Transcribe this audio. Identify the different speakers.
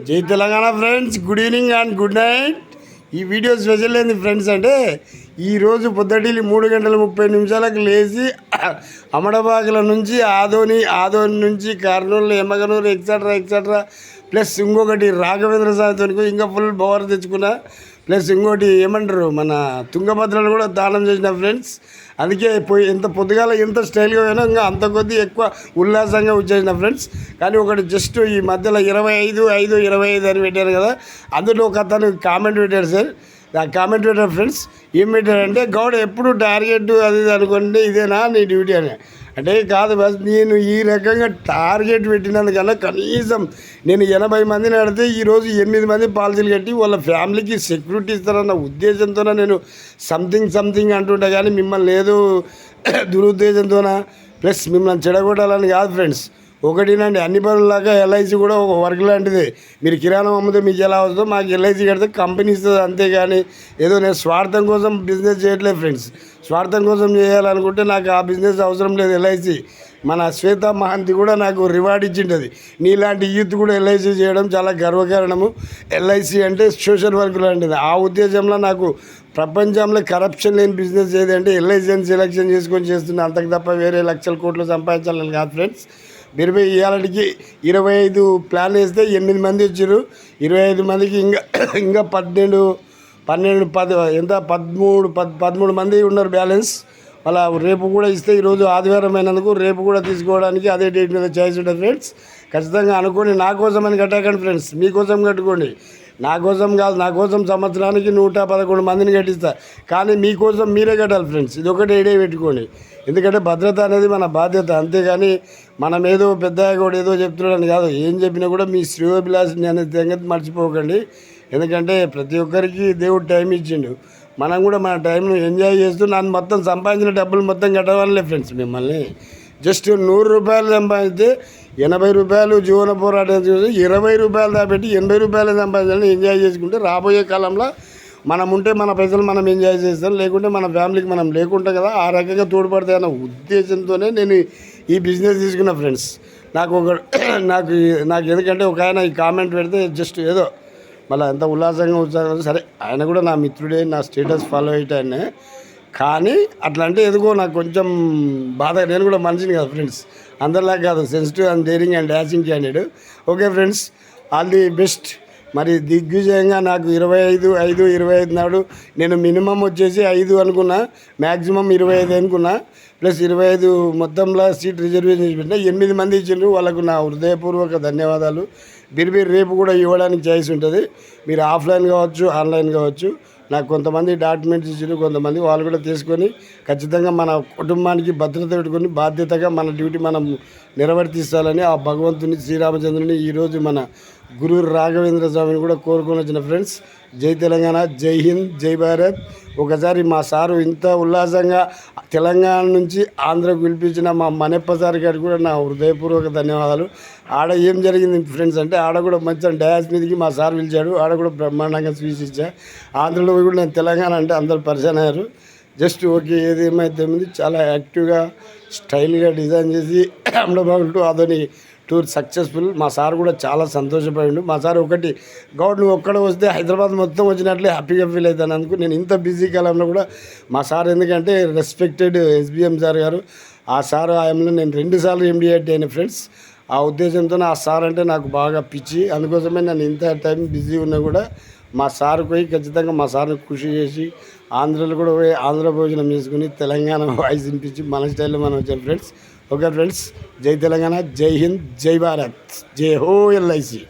Speaker 1: జై Telangana friends, good evening and good night. ఈ video special ఏంది ఫ్రెండ్స్ అంటే, ఈరోజు పొద్దుటిల్లి 3:30 లేచి అమడబాగుల నుంచి ఆదోని నుంచి కర్నూలు, ఎమ్మగనూరు ఎక్సెట్రా ప్లస్ ఇంకొకటి రాఘవేంద్ర స్వామితో ఇంకా ఫుల్ పవర్ తెచ్చుకున్నా. ప్లస్ ఇంకోటి ఏమంటారు, మన తుంగభద్రలు కూడా దానం చేసిన ఫ్రెండ్స్. అందుకే పోయి ఎంత పొద్దుగాల ఎంత స్టైల్గా పోయినా ఇంకా అంత కొద్దీ ఎక్కువ ఉల్లాసంగా వచ్చేసిన ఫ్రెండ్స్. కానీ ఒకటి జస్ట్ ఈ మధ్యలో 25/5/25 అని పెట్టారు కదా, అందులో ఒక అతను కామెంట్ పెట్టాడు సార్. ఆ కామెంట్ పెట్టారు ఫ్రెండ్స్. ఏం పెట్టాడంటే, గౌడ ఎప్పుడు టార్గెట్ అది అనుకోండి, ఇదేనా నీ డ్యూటీ అని. అంటే కాదు బస్, నేను ఈ రకంగా టార్గెట్ పెట్టినందుకన్నా కనీసం నేను 80 మందిని అడితే ఈరోజు 8 మంది పాలసీలు కట్టి వాళ్ళ ఫ్యామిలీకి సెక్యూరిటీ ఇస్తారన్న ఉద్దేశంతోనే నేను సంథింగ్ అంటుంటా. కానీ మిమ్మల్ని లేదు దురుద్దేశంతోన ప్లస్ మిమ్మల్ని చెడగొట్టాలని కాదు ఫ్రెండ్స్. ఒకటినండి, అన్ని పనులాగా ఎల్ఐసి కూడా ఒక వర్క్ లాంటిది. మీరు కిరాణం అమ్మితే మీకు ఎలా వస్తుందో మాకు ఎల్ఐసి కడితే కంపెనీ ఇస్తుంది. అంతేగాని ఏదో నేను స్వార్థం కోసం బిజినెస్ చేయట్లేదు ఫ్రెండ్స్. స్వార్థం కోసం చేయాలనుకుంటే నాకు ఆ బిజినెస్ అవసరం లేదు. ఎల్ఐసి మన శ్వేత మహంతి కూడా నాకు రివార్డ్ ఇచ్చింటుంది. నీలాంటి యూత్ కూడా ఎల్ఐసి చేయడం చాలా గర్వకారణము. ఎల్ఐసి అంటే సోషల్ వర్క్ లాంటిది. ఆ ఉద్దేశంలో నాకు ప్రపంచంలో కరప్షన్ లేని బిజినెస్ ఏదంటే ఎల్ఐసిని సెలెక్షన్ చేసుకొని చేస్తున్నా. అంతకు తప్ప వేరే లక్షల కోట్లు సంపాదించాలని కాదు ఫ్రెండ్స్. మీరు ఇవాళకి 25 ప్లాన్ వేస్తే 8 మంది వచ్చారు. 25 మందికి ఇంకా 13 మంది ఉన్నారు బ్యాలెన్స్. అలా రేపు కూడా ఇస్తే, ఈరోజు ఆదివారం అయినందుకు రేపు కూడా తీసుకోవడానికి అదే డేట్ మీద ఛాయిస్ ఉంటుంది ఫ్రెండ్స్. ఖచ్చితంగా అనుకోండి, నా కోసం అని కట్టకండి ఫ్రెండ్స్, మీకోసం కట్టుకోండి. నా కోసం కాదు, నా కోసం సంవత్సరానికి 111 మందిని కట్టిస్తా. కానీ మీకోసం మీరే కట్టాలి ఫ్రెండ్స్. ఇది ఒకటి ఐడియా పెట్టుకోండి. ఎందుకంటే భద్రత అనేది మన బాధ్యత. అంతేగాని మనం ఏదో పెద్ద కూడా ఏదో చెప్తున్నాడని కాదు. ఏం చెప్పినా కూడా మీ శ్రేయోభిలాషిని అనే సంగతి మర్చిపోకండి. ఎందుకంటే ప్రతి ఒక్కరికి దేవుడు టైం ఇచ్చిండు. మనం కూడా మన టైంను ఎంజాయ్ చేస్తూ నన్ను మొత్తం సంపాదించిన డబ్బులు మొత్తం కట్టవాలే ఫ్రెండ్స్. మిమ్మల్ని జస్ట్ 100 రూపాయలు సంపాదిస్తే 80 రూపాయలు జీవన పోరాటం చేసి 20 రూపాయలు దాపెట్టి 80 రూపాయలు సంపాదించాలని ఎంజాయ్ చేసుకుంటే రాబోయే కాలంలో మనం ఉంటే మన పైసలు మనం ఎంజాయ్ చేస్తాం, లేకుంటే మన ఫ్యామిలీకి మనం లేకుంటాం కదా. ఆ రకంగా తోడ్పడతాయన్న ఉద్దేశంతోనే నేను ఈ బిజినెస్ తీసుకున్న ఫ్రెండ్స్. నాకు ఎందుకంటే ఒక ఆయన ఈ కామెంట్ పెడితే జస్ట్ ఏదో మళ్ళీ ఎంత ఉల్లాసంగా సరే, ఆయన కూడా నా మిత్రుడే, నా స్టేటస్ ఫాలో అయ్యానే. కానీ అట్లా అంటే ఎదుగో నాకు కొంచెం బాధ. నేను కూడా మనిషిని కదా ఫ్రెండ్స్, అందరిలా కాదు. Sensitive and daring and dashing candidate. Okay friends, all the best. మరి దిగ్విజయంగా నాకు 25/5/25 నాడు నేను మినిమం వచ్చేసి 5 అనుకున్నా, మ్యాక్సిమం 25 అనుకున్నా. ప్లస్ 25 మొత్తంలో సీట్ రిజర్వేషన్ పెట్టినా 8 మంది ఇచ్చిండ్రు. వాళ్ళకు నా హృదయపూర్వక ధన్యవాదాలు. మీరు రేపు కూడా ఇవ్వడానికి ఛాయిస్ ఉంటుంది. మీరు ఆఫ్లైన్ కావచ్చు, ఆన్లైన్ కావచ్చు. నాకు కొంతమంది డాక్యుమెంట్స్ ఇచ్చారు, కొంతమంది వాళ్ళు కూడా తీసుకొని ఖచ్చితంగా మన కుటుంబానికి భద్రత పెట్టుకొని బాధ్యతగా మన డ్యూటీ మనం నిర్వర్తిస్తాలని ఆ భగవంతుని శ్రీరామచంద్రుని ఈరోజు మన గురు రాఘవేంద్ర స్వామిని కూడా కోరుకొని వచ్చిన ఫ్రెండ్స్. జై తెలంగాణ, జై హింద్, జై భారత్. ఒకసారి మా సారు ఇంత ఉల్లాసంగా తెలంగాణ నుంచి ఆంధ్రకు పిలిపించిన మా మనెప్ప సార్ గారికి కూడా నా హృదయపూర్వక ధన్యవాదాలు. ఆడ ఏం జరిగింది ఫ్రెండ్స్ అంటే, ఆడ కూడా మంచిగా డయాస్ మీదకి మా సార్ పిలిచాడు. ఆడ కూడా బ్రహ్మాండంగా స్పీచ్ ఇచ్చా. ఆంధ్రలో కూడా నేను తెలంగాణ అంటే అందరు పరిచయం అయ్యారు. జస్ట్ ఓకే, ఏదేమైతే చాలా యాక్టివ్గా స్టైల్గా డిజైన్ చేసి అమలాబాద్ టు ఆదోని టూర్ సక్సెస్ఫుల్. మా సార్ కూడా చాలా సంతోషపడిండు. మా సార్ ఒకటి, గౌడ్ నువ్వు ఒక్కడ వస్తే హైదరాబాద్ మొత్తం వచ్చినట్లే హ్యాపీగా ఫీల్ అవుతాను అందుకు. నేను ఇంత బిజీ కాలంలో కూడా మా సార్, ఎందుకంటే రెస్పెక్టెడ్ ఎస్బిఎం సార్ గారు, ఆ సార్ ఆయనలో నేను 2 సార్లు ఎండిఏట్ అయిన ఫ్రెండ్స్. ఆ ఉద్దేశంతో ఆ సార్ అంటే నాకు బాగా పిచ్చి. అందుకోసమే నేను ఇంత టైం బిజీ ఉన్నా కూడా మా సార్ పోయి ఖచ్చితంగా మా సార్ని కృషి చేసి ఆంధ్రలో కూడా పోయి ఆంధ్ర భోజనం చేసుకుని తెలంగాణ వాయిస్ వినిపించి మన స్టైల్లో మనం వచ్చాం ఫ్రెండ్స్. ఓకే ఫ్రెండ్స్, జై తెలంగాణ, జై హింద్, జై భారత్, జై హో ఎల్ఐసి.